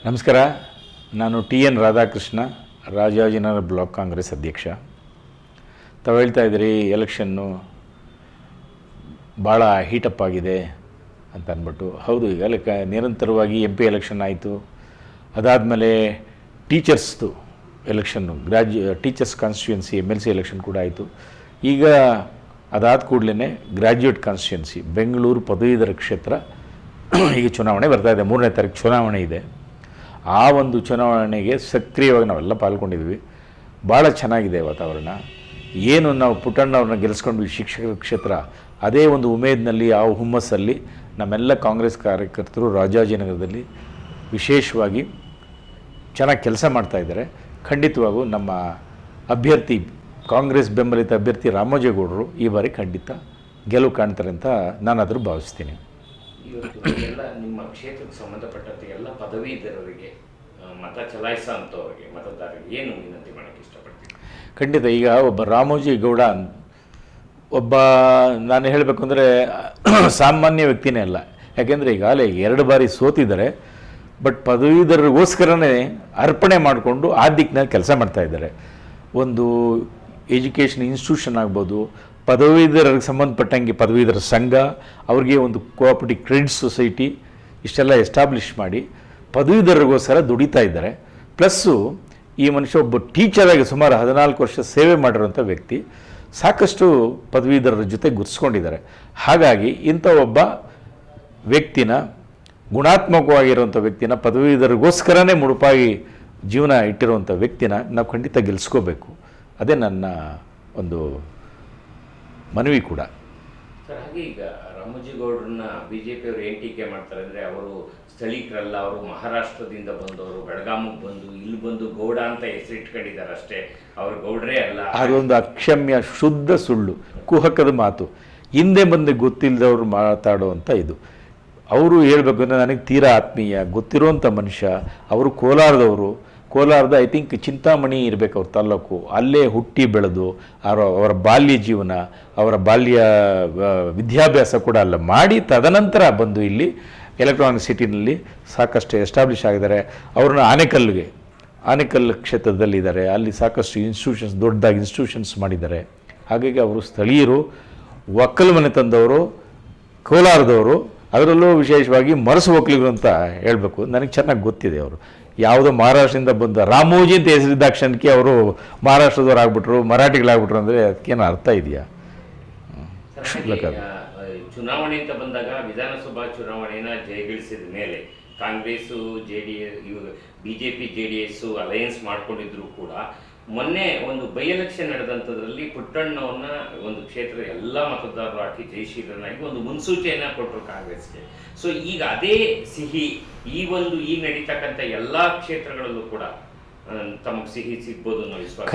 ನಮಸ್ಕಾರ. ನಾನು TN Radhakrishna, Rajajinagar block Congress ಅಧ್ಯಕ್ಷ. ತಾವು ಹೇಳ್ತಾ ಇದ್ದೀರಿ ಎಲೆಕ್ಷನ್ನು ಭಾಳ ಹೀಟಪ್ ಆಗಿದೆ ಅಂತ ಅಂದ್ಬಿಟ್ಟು. ಹೌದು, ಈಗ ನಿರಂತರವಾಗಿ MP ಎಲೆಕ್ಷನ್ ಆಯಿತು. ಅದಾದಮೇಲೆ ಟೀಚರ್ಸ್ದು election, teachers constituency MLC election ಕೂಡ ಆಯಿತು. ಈಗ ಅದಾದ ಕೂಡಲೇ ಗ್ರ್ಯಾಜುಯೇಟ್ ಕಾನ್ಸ್ಟಿಟ್ಯೂನ್ಸಿ ಬೆಂಗಳೂರು ಪದವೀಧರ ಕ್ಷೇತ್ರ ಈಗ ಚುನಾವಣೆ ಬರ್ತಾಯಿದೆ. 3ನೇ ತಾರೀಕು ಚುನಾವಣೆ ಇದೆ. ಆ ಒಂದು ಚುನಾವಣೆಗೆ ಸಕ್ರಿಯವಾಗಿ ನಾವೆಲ್ಲ ಪಾಲ್ಗೊಂಡಿದ್ವಿ. ಭಾಳ ಚೆನ್ನಾಗಿದೆ ವಾತಾವರಣ. ಏನು ನಾವು ಪುಟ್ಟಣ್ಣವ್ರನ್ನ ಗೆಲ್ಲಿಸ್ಕೊಂಡ್ವಿ ಶಿಕ್ಷಕರ ಕ್ಷೇತ್ರ, ಅದೇ ಒಂದು ಉಮೇದಿನಲ್ಲಿ, ಆ ಹುಮ್ಮಸ್ಸಲ್ಲಿ ನಮ್ಮೆಲ್ಲ ಕಾಂಗ್ರೆಸ್ ಕಾರ್ಯಕರ್ತರು ರಾಜಾಜಿನಗರದಲ್ಲಿ ವಿಶೇಷವಾಗಿ ಚೆನ್ನಾಗಿ ಕೆಲಸ ಮಾಡ್ತಾಯಿದ್ದಾರೆ. ಖಂಡಿತವಾಗೂ ನಮ್ಮ ಅಭ್ಯರ್ಥಿ, ಕಾಂಗ್ರೆಸ್ ಬೆಂಬಲಿತ ಅಭ್ಯರ್ಥಿ ರಾಮೋಜೇಗೌಡರು ಈ ಬಾರಿ ಖಂಡಿತ ಗೆಲುವು ಕಾಣ್ತಾರೆ ಅಂತ ನಾನಾದರೂ ಭಾವಿಸ್ತೀನಿ. ಇವತ್ತು ಎಲ್ಲ ನಿಮ್ಮ ಕ್ಷೇತ್ರಕ್ಕೆ ಸಂಬಂಧಪಟ್ಟಂತೆ ಎಲ್ಲ ಪದವೀಧರರಿಗೆ ಮತ ಚಲಾಯಿಸೋಂಥವ್ರಿಗೆ, ಮತದಾರರಿಗೆ ಏನು ವಿನಂತಿ ಮಾಡೋಕ್ಕೆ ಇಷ್ಟಪಡ್ತೀನಿ? ಖಂಡಿತ. ಈಗ ಒಬ್ಬ ರಾಮೋಜಿಗೌಡ ಒಬ್ಬ, ನಾನು ಹೇಳಬೇಕು ಅಂದರೆ ಸಾಮಾನ್ಯ ವ್ಯಕ್ತಿನೇ ಅಲ್ಲ. ಯಾಕೆಂದರೆ ಈಗಾಗಲೇ 2 ಬಾರಿ ಸೋತಿದ್ದಾರೆ. ಬಟ್ ಪದವೀಧರರಿಗೋಸ್ಕರನೇ ಅರ್ಪಣೆ ಮಾಡಿಕೊಂಡು ಆ ದಿಕ್ಕಿನಲ್ಲಿ ಕೆಲಸ ಮಾಡ್ತಾಯಿದ್ದಾರೆ. ಒಂದು ಎಜುಕೇಷನ್ ಇನ್ಸ್ಟಿಟ್ಯೂಷನ್ ಆಗ್ಬೋದು, ಪದವೀಧರರಿಗೆ ಸಂಬಂಧಪಟ್ಟಂಗೆ ಪದವೀಧರ ಸಂಘ, ಅವ್ರಿಗೆ ಒಂದು ಕೋಆಪರೇಟಿವ್ ಕ್ರೆಡಿಟ್ ಸೊಸೈಟಿ, ಇಷ್ಟೆಲ್ಲ ಎಸ್ಟಾಬ್ಲಿಷ್ ಮಾಡಿ ಪದವೀಧರರಿಗೋಸ್ಕರ ದುಡಿತಾ ಇದ್ದಾರೆ. ಪ್ಲಸ್ಸು ಈ ಮನುಷ್ಯ ಒಬ್ಬ ಟೀಚರಾಗಿ ಸುಮಾರು 14 ವರ್ಷ ಸೇವೆ ಮಾಡಿರೋಂಥ ವ್ಯಕ್ತಿ. ಸಾಕಷ್ಟು ಪದವೀಧರರ ಜೊತೆ ಗುರ್ಸ್ಕೊಂಡಿದ್ದಾರೆ. ಹಾಗಾಗಿ ಇಂಥ ಒಬ್ಬ ವ್ಯಕ್ತಿನ, ಗುಣಾತ್ಮಕವಾಗಿರುವಂಥ ವ್ಯಕ್ತಿನ, ಪದವೀಧರರಿಗೋಸ್ಕರನೇ ಮುಡುಪಾಗಿ ಜೀವನ ಇಟ್ಟಿರುವಂಥ ವ್ಯಕ್ತಿನ ನಾವು ಖಂಡಿತ ಗೆಲ್ಲಿಸ್ಕೋಬೇಕು. ಅದೇ ನನ್ನ ಒಂದು ಮನವಿ ಕೂಡ. ಸರ್, ಹಾಗೆ ಈಗ ರಾಮೋಜಿಗೌಡರನ್ನ BJP ಅವರು ಏನು ಟೀಕೆ ಮಾಡ್ತಾರೆ ಅಂದರೆ, ಅವರು ಸ್ಥಳೀಕರಲ್ಲ, ಅವರು ಮಹಾರಾಷ್ಟ್ರದಿಂದ ಬಂದವರು, ಬೆಳಗಾಮಿಗೆ ಬಂದು ಇಲ್ಲಿ ಬಂದು ಗೌಡ ಅಂತ ಹೆಸರಿಟ್ಕೊಂಡಿದ್ದಾರೆ ಅಷ್ಟೇ, ಅವರು ಗೌಡ್ರೇ ಅಲ್ಲ. ಅದೊಂದು ಅಕ್ಷಮ್ಯ, ಶುದ್ಧ ಸುಳ್ಳು, ಕುಹಕದ ಮಾತು. ಹಿಂದೆ ಬಂದು ಗೊತ್ತಿಲ್ಲದವ್ರು ಮಾತಾಡುವಂಥ ಇದು. ಅವರು ಹೇಳಬೇಕು ಅಂದರೆ ನನಗೆ ತೀರಾ ಆತ್ಮೀಯ, ಗೊತ್ತಿರೋವಂಥ ಮನುಷ್ಯ. ಅವರು ಕೋಲಾರದವರು. ಕೋಲಾರದ ಐ ಥಿಂಕ್ ಚಿಂತಾಮಣಿ ಇರಬೇಕು ಅವ್ರ ತಾಲ್ಲೂಕು. ಅಲ್ಲೇ ಹುಟ್ಟಿ ಬೆಳೆದು ಅವರ ಬಾಲ್ಯ ಜೀವನ, ಅವರ ಬಾಲ್ಯ ವಿದ್ಯಾಭ್ಯಾಸ ಕೂಡ ಅಲ್ಲ ಮಾಡಿ, ತದನಂತರ ಬಂದು ಇಲ್ಲಿ ಎಲೆಕ್ಟ್ರಾನಿಕ್ ಸಿಟಿನಲ್ಲಿ ಸಾಕಷ್ಟು ಎಸ್ಟಾಬ್ಲಿಷ್ ಆಗಿದ್ದಾರೆ. ಅವ್ರನ್ನ ಆನೇಕಲ್ ಕ್ಷೇತ್ರದಲ್ಲಿದ್ದಾರೆ. ಅಲ್ಲಿ ಸಾಕಷ್ಟು ಇನ್ಸ್ಟಿಟ್ಯೂಷನ್ಸ್, ದೊಡ್ಡದಾಗಿ ಇನ್ಸ್ಟಿಟ್ಯೂಷನ್ಸ್ ಮಾಡಿದ್ದಾರೆ. ಹಾಗಾಗಿ ಅವರು ಸ್ಥಳೀಯರು, ಒಕ್ಕಲು ಮನೆ ತಂದವರು, ಕೋಲಾರದವರು. ಅದರಲ್ಲೂ ವಿಶೇಷವಾಗಿ ಮರಸು ಒಕ್ಕಲಿಗರು ಅಂತ ಹೇಳಬೇಕು. ನನಗೆ ಚೆನ್ನಾಗಿ ಗೊತ್ತಿದೆ. ಅವರು ಯಾವುದೋ ಮಹಾರಾಷ್ಟ್ರದಿಂದ ಬಂದ ರಾಮೋಜಿ ಅಂತ ಹೆಸರಿದ್ದ ಕ್ಷಣಕ್ಕೆ ಅವರು ಮಹಾರಾಷ್ಟ್ರದವ್ರು ಆಗ್ಬಿಟ್ರು, ಮರಾಠಿಗಳಾಗ್ಬಿಟ್ರು ಅಂದರೆ ಅದಕ್ಕೇನು ಅರ್ಥ ಇದೆಯಾ? ಚುನಾವಣೆ ಅಂತ ಬಂದಾಗ ವಿಧಾನಸಭಾ ಚುನಾವಣೆನ ಜಯಗಳಿಸಿದ ಮೇಲೆ ಕಾಂಗ್ರೆಸ್ಸು BJP JDS ಅಲಯನ್ಸ್ ಮಾಡ್ಕೊಂಡಿದ್ರು ಕೂಡ, ಮೊನ್ನೆ ಒಂದು ಬೈ ಎಲೆಕ್ಷನ್ ನಡೆದಂಥದ್ರಲ್ಲಿ ಪುಟ್ಟಣ್ಣವ್ರನ್ನ ಒಂದು ಕ್ಷೇತ್ರದ ಎಲ್ಲ ಮತದಾರರು ಹಾಕಿ ಜಯಶೀಲನಾಗಿ ಒಂದು ಮುನ್ಸೂಚನೆಯನ್ನು ಕೊಟ್ಟರು ಕಾಂಗ್ರೆಸ್ಗೆ. ಸೊ ಈಗ ಅದೇ ಸಿಹಿ ಈಗ ನಡೀತಕ್ಕಂಥ ಎಲ್ಲ ಕ್ಷೇತ್ರಗಳಲ್ಲೂ ಕೂಡ ತಮಗೆ ಸಿಹಿ ಸಿಗ್ಬೋದು ಅನ್ನೋ ವಿಶ್ವಾಸ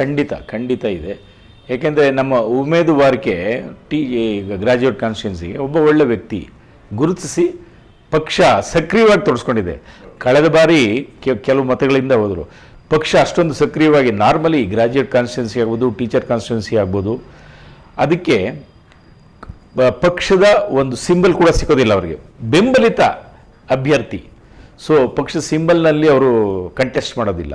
ಖಂಡಿತ ಇದೆ. ಏಕೆಂದರೆ ನಮ್ಮ ಉಮೇದುವಾರಿಕೆ ಗ್ರಾಜ್ಯುಯೇಟ್ ಕಾನ್ಸ್ಟಿಟ್ಯೂನ್ಸಿಗೆ ಒಬ್ಬ ಒಳ್ಳೆ ವ್ಯಕ್ತಿ ಗುರುತಿಸಿ ಪಕ್ಷ ಸಕ್ರಿಯವಾಗಿ ತೊಡಸ್ಕೊಂಡಿದೆ. ಕಳೆದ ಬಾರಿ ಕೆಲವು ಮತಗಳಿಂದ ಹೋದರು. ಪಕ್ಷ ಅಷ್ಟೊಂದು ಸಕ್ರಿಯವಾಗಿ, ನಾರ್ಮಲಿ ಗ್ರಾಜ್ಯುಯೇಟ್ ಕಾನ್ಸ್ಟಿಟ್ಯೂನ್ಸಿ ಆಗ್ಬೋದು, ಟೀಚರ್ ಕಾನ್ಸ್ಟಿಟ್ಯೂನ್ಸಿ ಆಗ್ಬೋದು, ಅದಕ್ಕೆ ಪಕ್ಷದ ಒಂದು ಸಿಂಬಲ್ ಕೂಡ ಸಿಗೋದಿಲ್ಲ ಅವರಿಗೆ, ಬೆಂಬಲಿತ ಅಭ್ಯರ್ಥಿ. ಸೊ ಪಕ್ಷ ಸಿಂಬಲ್ನಲ್ಲಿ ಅವರು ಕಂಟೆಸ್ಟ್ ಮಾಡೋದಿಲ್ಲ.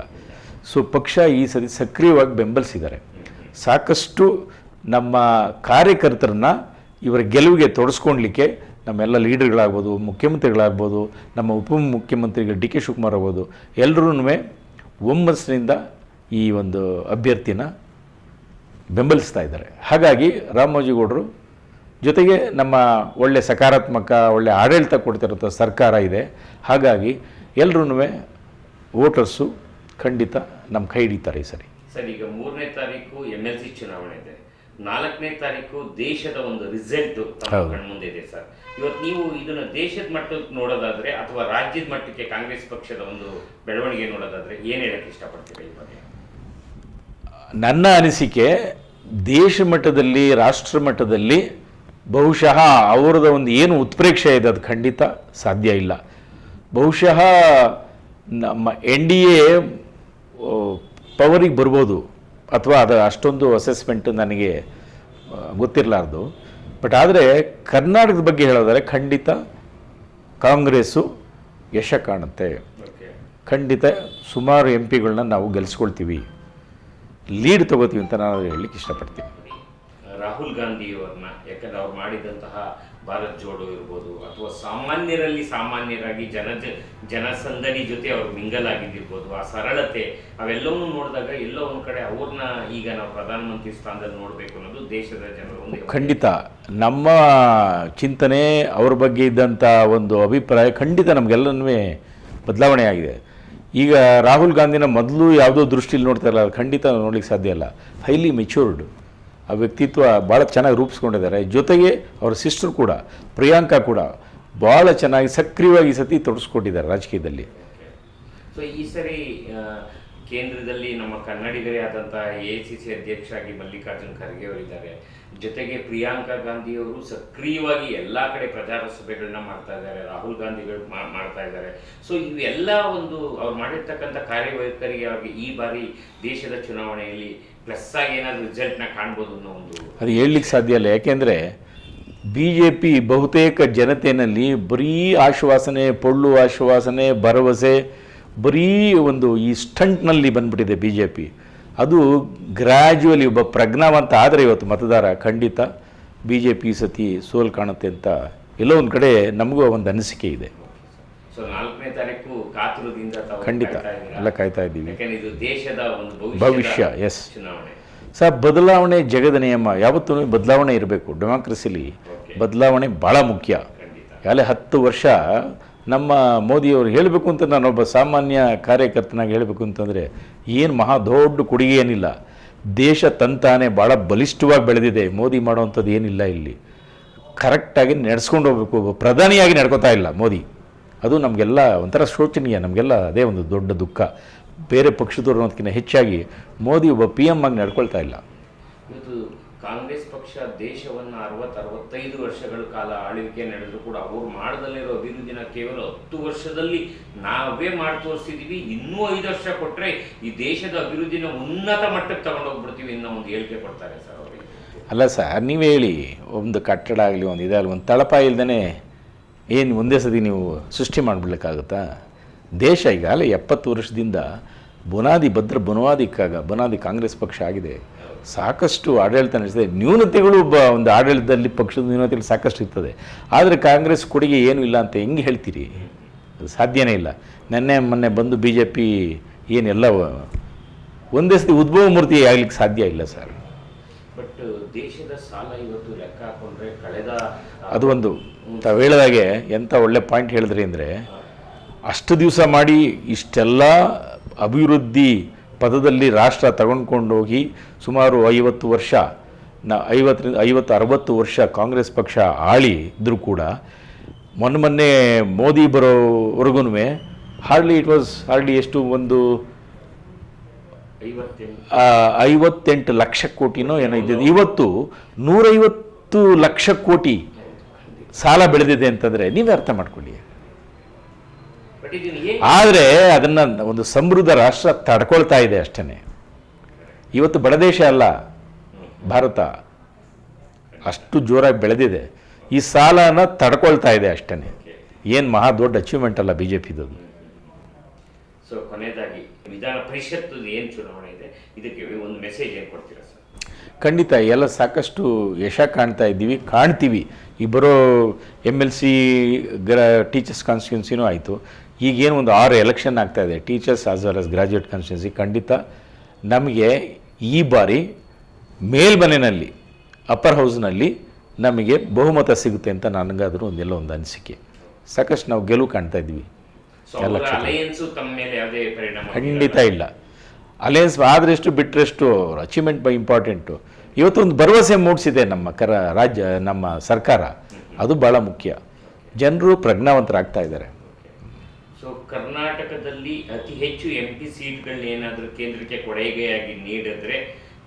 ಸೊ ಪಕ್ಷ ಈ ಸರಿ ಸಕ್ರಿಯವಾಗಿ ಬೆಂಬಲಿಸಿದ್ದಾರೆ. ಸಾಕಷ್ಟು ನಮ್ಮ ಕಾರ್ಯಕರ್ತರನ್ನ ಇವರ ಗೆಲುವಿಗೆ ತೊಡಸ್ಕೊಳ್ಲಿಕ್ಕೆ ನಮ್ಮೆಲ್ಲ ಲೀಡರ್ಗಳಾಗ್ಬೋದು, ಮುಖ್ಯಮಂತ್ರಿಗಳಾಗ್ಬೋದು, ನಮ್ಮ ಉಪಮುಖ್ಯಮಂತ್ರಿಗಳು DK ಶಿವಕುಮಾರ್ ಆಗ್ಬೋದು, ಎಲ್ಲರೂ ಒಮ್ಮನಸ್ಸಿನಿಂದ ಈ ಒಂದು ಅಭ್ಯರ್ಥಿನ ಬೆಂಬಲಿಸ್ತಾ ಇದ್ದಾರೆ. ಹಾಗಾಗಿ ರಾಮೋಜಿಗೌಡರು ಜೊತೆಗೆ ನಮ್ಮ ಒಳ್ಳೆ ಸಕಾರಾತ್ಮಕ, ಒಳ್ಳೆ ಆಡಳಿತ ಕೊಡ್ತಿರೋಂಥ ಸರ್ಕಾರ ಇದೆ. ಹಾಗಾಗಿ ಎಲ್ಲರೂ ವೋಟರ್ಸು ಖಂಡಿತ ನಮ್ಮ ಕೈ ಹಿಡಿತಾರೆ ಈ ಸರಿ. ಸರ್, ಈಗ 3ನೇ ತಾರೀಕು MLC ಚುನಾವಣೆ ಇದೆ, 4ನೇ ತಾರೀಕು ದೇಶದ ಒಂದು ರಿಸಲ್ಟ್ ಕಣ್ಮುಂದೆ ಇದೆ. ಸರ್, ಇವತ್ತು ನೀವು ಇದನ್ನು ದೇಶದ ಮಟ್ಟಕ್ಕೆ ನೋಡೋದಾದ್ರೆ ಅಥವಾ ರಾಜ್ಯದ ಮಟ್ಟಕ್ಕೆ ಕಾಂಗ್ರೆಸ್ ಪಕ್ಷದ ಒಂದು ಬೆಳವಣಿಗೆ ನೋಡೋದಾದ್ರೆ ಏನು ಹೇಳಕ್ಕೆ ಇಷ್ಟಪಡ್ತೀರಾ ಈ ಬಗ್ಗೆ? ನನ್ನ ಅನಿಸಿಕೆ, ದೇಶ ಮಟ್ಟದಲ್ಲಿ, ರಾಷ್ಟ್ರ ಮಟ್ಟದಲ್ಲಿ ಬಹುಶಃ ಅವರದ ಒಂದು ಏನು ಉತ್ಪ್ರೇಕ್ಷೆ ಇದೆ ಅದು ಖಂಡಿತ ಸಾಧ್ಯ ಇಲ್ಲ. ಬಹುಶಃ ನಮ್ಮ NDA ಪವರಿಗೆ ಬರ್ಬೋದು, ಅಥವಾ ಅದು ಅಷ್ಟೊಂದು ಅಸೆಸ್ಮೆಂಟ್ ನನಗೆ ಗೊತ್ತಿರಲಾರ್ದು. ಬಟ್ ಆದರೆ ಕರ್ನಾಟಕದ ಬಗ್ಗೆ ಹೇಳೋದಾದರೆ ಖಂಡಿತ ಕಾಂಗ್ರೆಸ್ಸು ಯಶ ಕಾಣುತ್ತೆ. ಖಂಡಿತ ಸುಮಾರು ಎಂ ಪಿಗಳನ್ನ ನಾವು ಗೆಲ್ಲಿಸ್ಕೊಳ್ತೀವಿ, ಲೀಡ್ ತೊಗೋತೀವಿ ಅಂತ ನಾನು ಹೇಳಲಿಕ್ಕೆ ಇಷ್ಟಪಡ್ತೀನಿ. ರಾಹುಲ್ ಗಾಂಧಿಯವರನ್ನ, ಯಾಕಂದ್ರೆ ಅವ್ರು ಮಾಡಿದಂತಹ ಭಾರತ್ ಜೋಡೋ ಇರ್ಬೋದು, ಅಥವಾ ಸಾಮಾನ್ಯರಾಗಿ ಜನಸಂದಣಿ ಜೊತೆ ಅವ್ರು ಮಿಂಗಲ್ ಆಗಿದ್ದಿರ್ಬೋದು, ಆ ಸರಳತೆ ಅವೆಲ್ಲವನ್ನೂ ನೋಡಿದಾಗ ಎಲ್ಲೋ ಒಂದು ಕಡೆ ಅವ್ರನ್ನ ಈಗ ನಾವು ಪ್ರಧಾನಮಂತ್ರಿ ಸ್ಥಾನದಲ್ಲಿ ನೋಡಬೇಕು ಅನ್ನೋದು ದೇಶದ ಜನರ ಒಂದು ಖಂಡಿತ ನಮ್ಮ ಚಿಂತನೆ, ಅವ್ರ ಬಗ್ಗೆ ಇದ್ದಂಥ ಒಂದು ಅಭಿಪ್ರಾಯ ಖಂಡಿತ ನಮಗೆಲ್ಲನೂ ಬದಲಾವಣೆ ಆಗಿದೆ. ಈಗ ರಾಹುಲ್ ಗಾಂಧಿನ ಮೊದಲು ಯಾವುದೋ ದೃಷ್ಟಿಲಿ ನೋಡ್ತಾ ಇಲ್ಲ, ಖಂಡಿತ ನೋಡ್ಲಿಕ್ಕೆ ಸಾಧ್ಯ ಇಲ್ಲ. ಹೈಲಿ ಮೆಚ್ಯೂರ್ಡ್, ಆ ವ್ಯಕ್ತಿತ್ವ ಭಾಳ ಚೆನ್ನಾಗಿ ರೂಪಿಸ್ಕೊಂಡಿದ್ದಾರೆ. ಜೊತೆಗೆ ಅವರ ಸಿಸ್ಟರ್ ಕೂಡ, ಪ್ರಿಯಾಂಕಾ ಕೂಡ ಭಾಳ ಚೆನ್ನಾಗಿ ಸಕ್ರಿಯವಾಗಿ ಈ ಸತಿ ತೊಡಗಿಸ್ಕೊಂಡಿದ್ದಾರೆ ರಾಜಕೀಯದಲ್ಲಿ. ಸೊ ಈ ಸರಿ ಕೇಂದ್ರದಲ್ಲಿ ನಮ್ಮ ಕನ್ನಡಿಗರೇ ಆದಂತಹ AICC ಅಧ್ಯಕ್ಷರಾಗಿ ಮಲ್ಲಿಕಾರ್ಜುನ್ ಖರ್ಗೆ ಅವರಿದ್ದಾರೆ. ಜೊತೆಗೆ ಪ್ರಿಯಾಂಕಾ ಗಾಂಧಿಯವರು ಸಕ್ರಿಯವಾಗಿ ಎಲ್ಲ ಕಡೆ ಪ್ರಚಾರ ಸಭೆಗಳನ್ನ ಮಾಡ್ತಾ ಇದ್ದಾರೆ, ರಾಹುಲ್ ಗಾಂಧಿಗಳು ಮಾಡ್ತಾ ಇದ್ದಾರೆ. ಸೊ ಇವೆಲ್ಲ ಒಂದು ಅವ್ರು ಮಾಡಿರ್ತಕ್ಕಂಥ ಕಾರ್ಯವೈಖರಿಗೆ ಅವ್ರಿಗೆ ಈ ಬಾರಿ ದೇಶದ ಚುನಾವಣೆಯಲ್ಲಿ ಪ್ಲಸ್ ಆಗಿ ಏನಾದರೂ ರಿಸಲ್ಟ್ನ ಕಾಣ್ಬೋದು ಅನ್ನೋ ಒಂದು ಅದು ಹೇಳಲಿಕ್ಕೆ ಸಾಧ್ಯ ಇಲ್ಲ. ಯಾಕೆಂದರೆ BJP ಬಹುತೇಕ ಜನತೆಯಲ್ಲಿ ಬರೀ ಆಶ್ವಾಸನೆ, ಪೊಳ್ಳು ಆಶ್ವಾಸನೆ, ಭರವಸೆ, ಬರೀ ಒಂದು ಈ ಸ್ಟಂಟ್ನಲ್ಲಿ ಬಂದ್ಬಿಟ್ಟಿದೆ BJP. ಅದು ಗ್ರ್ಯಾಜುವಲಿ ಒಬ್ಬ ಪ್ರಜ್ಞಾವಂತ ಆದರೆ ಇವತ್ತು ಮತದಾರ ಖಂಡಿತ BJP ಈ ಸತಿ ಸೋಲು ಕಾಣುತ್ತೆ ಅಂತ ಎಲ್ಲೋ ಒಂದು ಕಡೆ ನಮಗೂ ಒಂದು ಅನಿಸಿಕೆ ಇದೆ. ಸೊ 4ನೇ ತಾರೀಕು ಕಾತುರದಿಂದ ಖಂಡಿತ ಎಲ್ಲ ಕಾಯ್ತಾ ಇದ್ದೀವಿ. ಯಾಕಂದ್ರೆ ಇದು ದೇಶದ ಒಂದು ಭವಿಷ್ಯ. ಎಸ್ ಚುನಾವಣೆ ಸರ್, ಬದಲಾವಣೆ ಜಗದ ನಿಯಮ. ಯಾವತ್ತೂ ಬದಲಾವಣೆ ಇರಬೇಕು. ಡೆಮಾಕ್ರಸಿಲಿ ಬದಲಾವಣೆ ಭಾಳ ಮುಖ್ಯ. ಯಾಲೆ 10 ವರ್ಷ ನಮ್ಮ ಮೋದಿಯವರು ಹೇಳಬೇಕು ಅಂತ, ನಾನೊಬ್ಬ ಸಾಮಾನ್ಯ ಕಾರ್ಯಕರ್ತನಾಗಿ ಹೇಳಬೇಕು ಅಂತಂದರೆ ಏನು ಮಹಾ ದೊಡ್ಡ ಕೊಡುಗೆ ಏನಿಲ್ಲ. ದೇಶ ತಂತಾನೆ ಭಾಳ ಬಲಿಷ್ಠವಾಗಿ ಬೆಳೆದಿದೆ. ಮೋದಿ ಮಾಡೋವಂಥದ್ದು ಏನಿಲ್ಲ. ಇಲ್ಲಿ ಕರೆಕ್ಟಾಗಿ ನಡೆಸ್ಕೊಂಡು ಹೋಗ್ಬೇಕು. ಒಬ್ಬ ಪ್ರಧಾನಿಯಾಗಿ ನಡ್ಕೋತಾ ಇಲ್ಲ ಮೋದಿ. ಅದು ನಮಗೆಲ್ಲ ಒಂಥರ ಶೋಚನೀಯ. ನಮಗೆಲ್ಲ ಅದೇ ಒಂದು ದೊಡ್ಡ ದುಃಖ. ಬೇರೆ ಪಕ್ಷದವ್ರು ಅನ್ನೋದಕ್ಕಿಂತ ಹೆಚ್ಚಾಗಿ ಮೋದಿ ಒಬ್ಬ PM ಆಗಿ ನಡ್ಕೊಳ್ತಾ ಇಲ್ಲ. ಇವತ್ತು ಕಾಂಗ್ರೆಸ್ ಪಕ್ಷ ದೇಶವನ್ನು 60-65 ವರ್ಷಗಳ ಕಾಲ ಆಳ್ವಿಕೆ ನಡೆದ್ರು ಕೂಡ ಅವರು ಮಾಡದಲ್ಲಿರೋ ಅಭಿವೃದ್ಧಿನ ಕೇವಲ 10 ವರ್ಷದಲ್ಲಿ ನಾವೇ ಮಾಡಿ ತೋರಿಸಿದೀವಿ. ಇನ್ನೂ 5 ವರ್ಷ ಕೊಟ್ಟರೆ ಈ ದೇಶದ ಅಭಿವೃದ್ಧಿನ ಉನ್ನತ ಮಟ್ಟಕ್ಕೆ ತಗೊಂಡೋಗ್ಬಿಡ್ತೀವಿ ಅನ್ನೋ ಒಂದು ಹೇಳಿಕೆ ಕೊಡ್ತಾರೆ ಸರ್ ಅವರಿಗೆ. ಅಲ್ಲ ಸರ್, ನೀವು ಹೇಳಿ, ಒಂದು ಕಟ್ಟಡ ಆಗಲಿ, ಒಂದು ಇದಾಗಲಿ, ಒಂದು ತಳಪ ಇಲ್ದೇ ಏನು ಒಂದೇ ಸತಿ ನೀವು ಸೃಷ್ಟಿ ಮಾಡಿಬಿಡ್ಲಿಕ್ಕಾಗುತ್ತಾ? ದೇಶ ಈಗಾಗಲೇ 70 ವರ್ಷದಿಂದ ಬುನಾದಿ ಕಾಂಗ್ರೆಸ್ ಪಕ್ಷ ಆಗಿದೆ. ಸಾಕಷ್ಟು ಆಡಳಿತ ನಡೆಸಿದೆ. ನ್ಯೂನತೆಗಳು ಒಂದು ಆಡಳಿತದಲ್ಲಿ ಪಕ್ಷದ ನ್ಯೂನತೆಗಳು ಸಾಕಷ್ಟು ಇರ್ತದೆ. ಆದರೆ ಕಾಂಗ್ರೆಸ್ ಕೊಡುಗೆ ಏನೂ ಇಲ್ಲ ಅಂತ ಹೆಂಗೆ ಹೇಳ್ತೀರಿ? ಅದು ಸಾಧ್ಯನೇ ಇಲ್ಲ. ಮೊನ್ನೆ ಬಂದು BJP ಏನೆಲ್ಲ ಒಂದೇ ಸತಿ ಉದ್ಭವ ಮೂರ್ತಿ ಆಗ್ಲಿಕ್ಕೆ ಸಾಧ್ಯ ಇಲ್ಲ ಸರ್. ಬಟ್ ದೇಶದ ಸಾಲ ಇವತ್ತು ಲೆಕ್ಕ ಹಾಕೊಂಡ್ರೆ ಕಳೆದ ಅದು ಒಂದು ತಾವು ಹೇಳಿದಾಗೆ ಎಂಥ ಒಳ್ಳೆ ಪಾಯಿಂಟ್ ಹೇಳಿದ್ರಿ ಅಂದರೆ, ಅಷ್ಟು ದಿವಸ ಮಾಡಿ ಇಷ್ಟೆಲ್ಲ ಅಭಿವೃದ್ಧಿ ಪದದಲ್ಲಿ ರಾಷ್ಟ್ರ ತಗೊಂಡ್ಕೊಂಡು ಹೋಗಿ ಸುಮಾರು 50 ವರ್ಷ 50-60 ವರ್ಷ ಕಾಂಗ್ರೆಸ್ ಪಕ್ಷ ಆಳಿ ಇದ್ದರೂ ಕೂಡ ಮೊನ್ನೆ ಮೋದಿ ಬರೋವರೆಗೂ ಹಾರ್ಡ್ಲಿ ಎಷ್ಟು ಒಂದು 58 ಲಕ್ಷ ಕೋಟಿನೋ ಏನೋ ಇದ್ದಿದ್ದು. ಇವತ್ತು 150 ಲಕ್ಷ ಕೋಟಿ ಸಾಲ ಬೆಳೆದಿದೆ ಅಂತಂದರೆ ನೀವೇ ಅರ್ಥ ಮಾಡ್ಕೊಳ್ಳಿ. ಆದರೆ ಅದನ್ನು ಒಂದು ಸಮೃದ್ಧ ರಾಷ್ಟ್ರ ತಡ್ಕೊಳ್ತಾ ಇದೆ ಅಷ್ಟೇ. ಇವತ್ತು ಬಡದೇಶ ಅಲ್ಲ ಭಾರತ, ಅಷ್ಟು ಜೋರಾಗಿ ಬೆಳೆದಿದೆ. ಈ ಸಾಲನ ತಡ್ಕೊಳ್ತಾ ಇದೆ ಅಷ್ಟೇ. ಏನು ಮಹಾ ದೊಡ್ಡ ಅಚೀವ್ಮೆಂಟ್ ಅಲ್ಲ BJPದು. ಸೊ ಕೊನೆಯದಾಗಿ ವಿಧಾನ ಪರಿಷತ್ತು ಏನು ಚುನಾವಣೆ ಇದೆ, ಇದಕ್ಕೆ ಒಂದು ಮೆಸೇಜ್ ಏನು ಕೊಡ್ತೀರಾ ಸರ್? ಖಂಡಿತ ಎಲ್ಲ ಸಾಕಷ್ಟು ಯಶ ಕಾಣ್ತೀವಿ. ಈ ಬರೋ MLC ಟೀಚರ್ಸ್ ಕಾನ್ಸ್ಟಿಟ್ಯೂನ್ಸಿನೂ ಆಯಿತು. ಈಗೇನು ಒಂದು 6 ಎಲೆಕ್ಷನ್ ಆಗ್ತಾಯಿದೆ, teachers as well as graduate constituency. ಖಂಡಿತ ನಮಗೆ ಈ ಬಾರಿ ಮೇಲ್ಮನೆಯಲ್ಲಿ, ಅಪ್ಪರ್ ಹೌಸ್ನಲ್ಲಿ ನಮಗೆ ಬಹುಮತ ಸಿಗುತ್ತೆ ಅಂತ ನನಗಾದರೂ ಒಂದೆಲ್ಲ ಒಂದು ಅನಿಸಿಕೆ. ಸಾಕಷ್ಟು ನಾವು ಗೆಲುವು ಕಾಣ್ತಾ ಇದ್ವಿ. ಖಂಡಿತ ಇಲ್ಲ. ಅಲಯನ್ಸ್ ಆದರೆಷ್ಟು ಬಿಟ್ಟರೆಷ್ಟು ಅವ್ರ ಅಚೀವ್ಮೆಂಟ್ ಇಂಪಾರ್ಟೆಂಟು. ಇವತ್ತೊಂದು ಭರವಸೆ ಮೂಡಿಸಿದೆ ನಮ್ಮ ಸರ್ಕಾರ. ಅದು ಭಾಳ ಮುಖ್ಯ. ಜನರು ಪ್ರಜ್ಞಾವಂತರಾಗ್ತಾ ಇದ್ದಾರೆ. ಸೊ ಕರ್ನಾಟಕದಲ್ಲಿ ಅತಿ ಹೆಚ್ಚು MP ಸೀಟ್ಗಳನ್ನ ಏನಾದರೂ ಕೇಂದ್ರಕ್ಕೆ ಕೊಡುಗೆಯಾಗಿ ನೀಡಿದ್ರೆ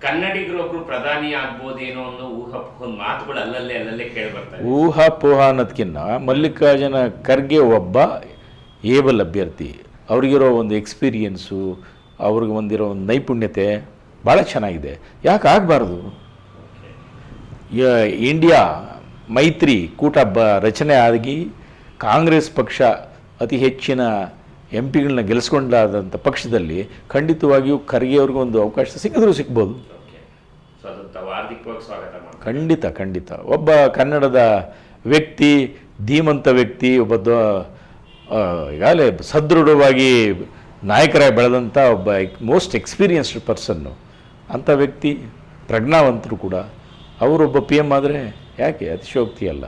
ಕನ್ನಡಿಗರೊಬ್ಬರು ಪ್ರಧಾನಿ ಆಗ್ಬೋದೇನೋ ಅನ್ನೋ ಊಹಾಪೋಹ ಮಾತುಗಳು ಅಲ್ಲಲ್ಲೇ ಕೇಳಿ ಬರ್ತಾರೆ. ಊಹಾಪೋಹ ಅನ್ನೋದಕ್ಕಿಂತ ಮಲ್ಲಿಕಾರ್ಜುನ ಖರ್ಗೆ ಒಬ್ಬ ಏಬಲ್ ಅಭ್ಯರ್ಥಿ. ಅವ್ರಿಗಿರೋ ಒಂದು ಎಕ್ಸ್ಪೀರಿಯನ್ಸು, ಅವ್ರಿಗೆ ಒಂದಿರೋ ಒಂದು ನೈಪುಣ್ಯತೆ ಭಾಳ ಚೆನ್ನಾಗಿದೆ. ಯಾಕೆ ಆಗಬಾರ್ದು? ಇಂಡಿಯಾ ಮೈತ್ರಿ ಕೂಟ ರಚನೆ ಆಗಿ ಕಾಂಗ್ರೆಸ್ ಪಕ್ಷ ಅತಿ ಹೆಚ್ಚಿನ ಎಂ ಪಿಗಳನ್ನ ಗೆಲ್ಲಿಸ್ಕೊಂಡಾದಂಥ ಪಕ್ಷದಲ್ಲಿ ಖಂಡಿತವಾಗಿಯೂ ಖರ್ಗೆ ಅವ್ರಿಗೆ ಒಂದು ಅವಕಾಶ ಸಿಕ್ಕಿದ್ರೂ ಸಿಗ್ಬೋದು. ಓಕೆ, ಸೊ ಅದು ತಾವು ಹಾರ್ದಿಕವಾಗಿ ಸ್ವಾಗತ ಮಾಡ್ತೀವಿ. ಖಂಡಿತ ಖಂಡಿತ. ಒಬ್ಬ ಕನ್ನಡದ ವ್ಯಕ್ತಿ, ಧೀಮಂತ ವ್ಯಕ್ತಿ, ಈಗಾಗಲೇ ಸದೃಢವಾಗಿ ನಾಯಕರಾಗಿ ಬೆಳೆದಂಥ ಒಬ್ಬ ಮೋಸ್ಟ್ ಎಕ್ಸ್ಪೀರಿಯನ್ಸ್ಡ್ ಪರ್ಸನ್ನು, ಅಂಥ ವ್ಯಕ್ತಿ, ಪ್ರಜ್ಞಾವಂತರು ಕೂಡ. ಅವರೊಬ್ಬ ಪಿ ಎಮ್ ಆದರೆ ಯಾಕೆ ಅತಿಶಯೋಕ್ತಿ ಅಲ್ಲ.